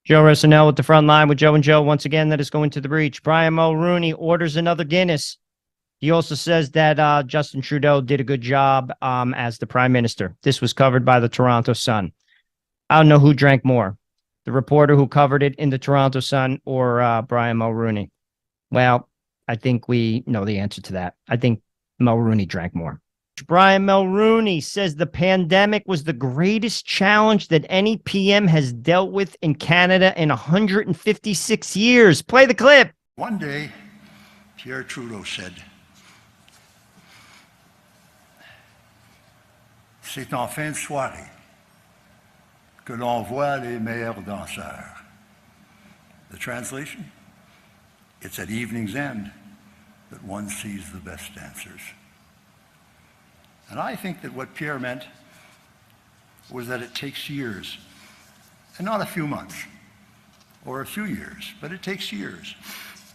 Joe Rossonell with the front line with Joe and Joe. Once again, that is going to the breach. Brian Mulroney orders another Guinness. He also says that Justin Trudeau did a good job as the prime minister. This was covered by the Toronto Sun. I don't know who drank more, the reporter who covered it in the Toronto Sun or Brian Mulroney. Well, I think we know the answer to that. I think Mulroney drank more. Brian Mulroney says the pandemic was the greatest challenge that any PM has dealt with in Canada in 156 years. Play the clip. One day, Pierre Trudeau said, "C'est en fin de soirée que l'on voit les meilleurs danseurs." The translation? It's at evening's end that one sees the best dancers. And I think that what Pierre meant was that it takes years, and not a few months or a few years, but it takes years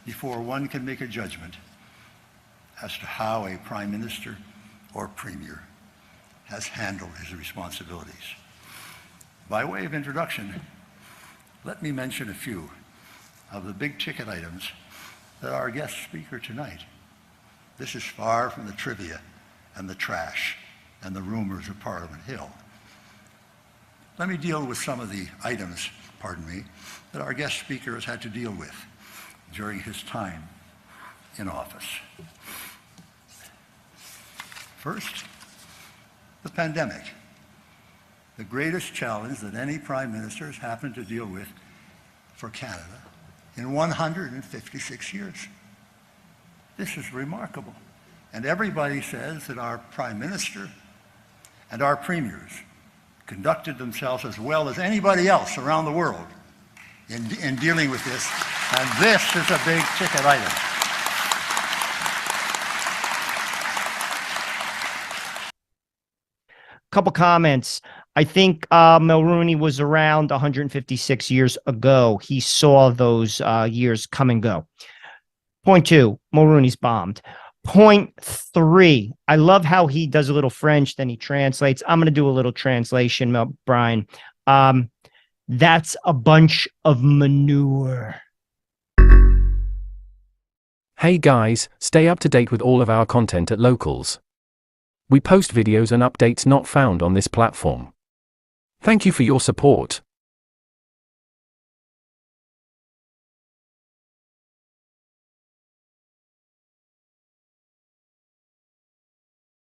before one can make a judgment as to how a prime minister or premier has handled his responsibilities. By way of introduction, let me mention a few of the big ticket items that our guest speaker tonight. This is far from the trivia and the trash and the rumors of Parliament Hill. Let me deal with some of the items, that our guest speaker has had to deal with during his time in office. First, the pandemic, the greatest challenge that any prime minister has happened to deal with for Canada in 156 years. This is remarkable. And everybody says that our prime minister and our premiers conducted themselves as well as anybody else around the world in dealing with this. And this is a big ticket item. Couple comments. I think Mulroney was around 156 years ago. He saw those years come and go. Point two, Mulroney's bombed. Point three, I love how he does a little French, then he translates. I'm going to do a little translation, Brian. That's a bunch of manure. Hey guys, stay up to date with all of our content at Locals. We post videos and updates not found on this platform. Thank you for your support.